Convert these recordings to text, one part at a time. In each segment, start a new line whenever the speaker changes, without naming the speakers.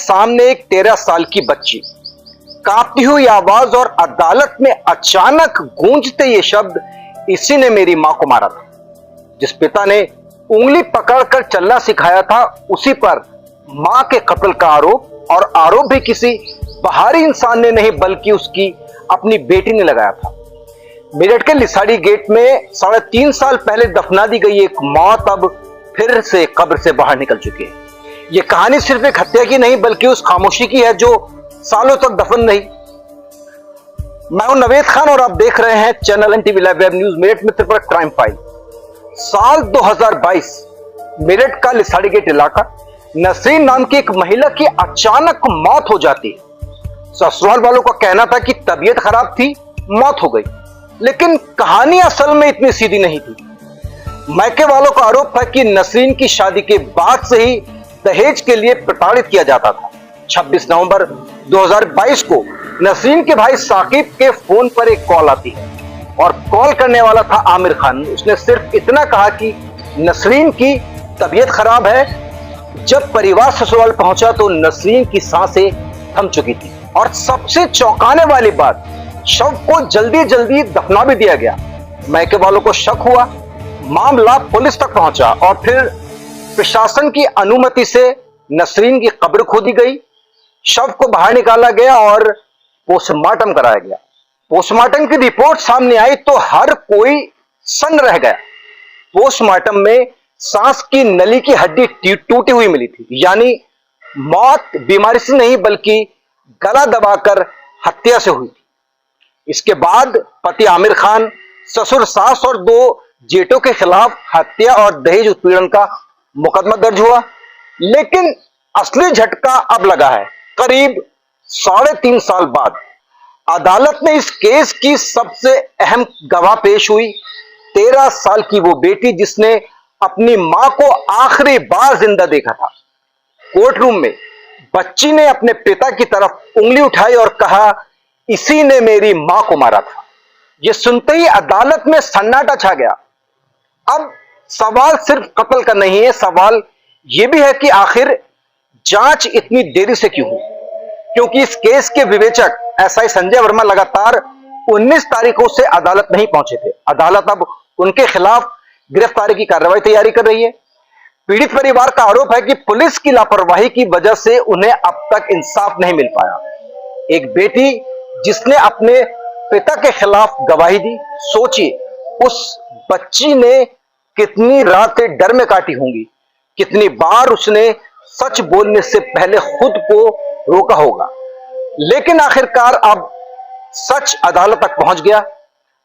सामने एक 13 साल की बच्ची, कांपती हुई आवाज और अदालत में अचानक गूंजते ये शब्द, इसी ने मेरी मां को मारा था। जिस पिता ने उंगली पकड़कर चलना सिखाया था, उसी पर मां के कत्ल का आरोप, और आरोप भी किसी बाहरी इंसान ने नहीं बल्कि उसकी अपनी बेटी ने लगाया था। मेरठ के लिसाड़ी गेट में 3.5 साल पहले दफना दी गई एक मौत अब फिर से कब्र से बाहर निकल चुकी है। यह कहानी सिर्फ एक हत्या की नहीं बल्कि उस खामोशी की है जो सालों तक दफन रही। मैं हूं नवेद खान और आप देख रहे हैं channel NTV live web news Meerut Mitra पर क्राइम फाइल। साल 2022 मेरठ का लिसाड़ी गेट इलाका, नसरीन नाम की एक महिला की अचानक मौत हो जाती है। ससुराल वालों का कहना था कि तबीयत खराब थी, मौत हो गई, लेकिन कहानी असल में इतनी सीधी नहीं थी। मैके वालों का आरोप था कि नसरीन की शादी के बाद से ही दहेज के लिए प्रताड़ित किया जाता था। 26 नवंबर 2022 को नसरीन के भाई साकिब के फोन पर एक कॉल आती है और कॉल करने वाला था आमिर खान। उसने सिर्फ इतना कहा कि नसरीन की तबीयत खराब है। जब परिवार ससुराल पहुंचा तो नसरीन की सांसें थम चुकी थी और सबसे चौंकाने वाली बात, शव को जल्दी जल्दी दफना भी दिया गया। मैके वालों को शक हुआ, मामला पुलिस तक पहुंचा और फिर प्रशासन की अनुमति से नसरीन की कब्र खोदी गई, शव को बाहर निकाला गया और पोस्टमार्टम कराया गया। पोस्टमार्टम की रिपोर्ट सामने आई तो हर कोई सन्न रह गया। पोस्टमार्टम में सांस की नली की हड्डी टूटी हुई मिली थी, यानी मौत बीमारी से नहीं बल्कि गला दबाकर हत्या से हुई थी। इसके बाद पति आमिर खान, ससुर, सास और 2 जेठों के खिलाफ हत्या और दहेज उत्पीड़न का मुकदमा दर्ज हुआ। लेकिन असली झटका अब लगा है। करीब 3.5 साल बाद अदालत में इस केस की सबसे अहम गवाह पेश हुई। 13 साल की वो बेटी जिसने अपनी मां को आखिरी बार जिंदा देखा था। कोर्ट रूम में बच्ची ने अपने पिता की तरफ उंगली उठाई और कहा, इसी ने मेरी मां को मारा था। यह सुनते ही अदालत में सन्नाटा छा गया। अब सवाल सिर्फ कत्ल का नहीं है, सवाल यह भी है कि आखिर जांच इतनी देरी से क्यों हुई? क्योंकि इस केस के विवेचक SI संजय वर्मा लगातार 19 तारीखों से अदालत नहीं पहुंचे थे। अदालत अब उनके खिलाफ गिरफ्तारी की कार्रवाई तैयारी कर रही है। पीड़ित परिवार का आरोप है कि पुलिस की लापरवाही की वजह से उन्हें अब तक इंसाफ नहीं मिल पाया। एक बेटी जिसने अपने पिता के खिलाफ गवाही दी, सोचिए उस बच्ची ने कितनी रातें डर में काटी होंगी, कितनी बार उसने सच बोलने से पहले खुद को रोका होगा। लेकिन आखिरकार अब सच अदालत तक पहुंच गया।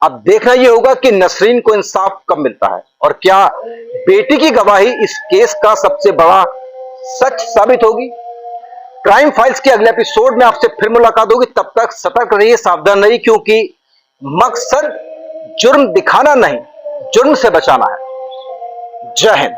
अब देखना यह होगा कि नसरीन को इंसाफ कब मिलता है और क्या बेटी की गवाही इस केस का सबसे बड़ा सच साबित होगी। क्राइम फाइल्स के अगले एपिसोड में आपसे फिर मुलाकात होगी। तब तक सतर्क रहिए, सावधान रहिए, क्योंकि मकसद जुर्म दिखाना नहीं, जुर्म से बचाना है। जय हिंद।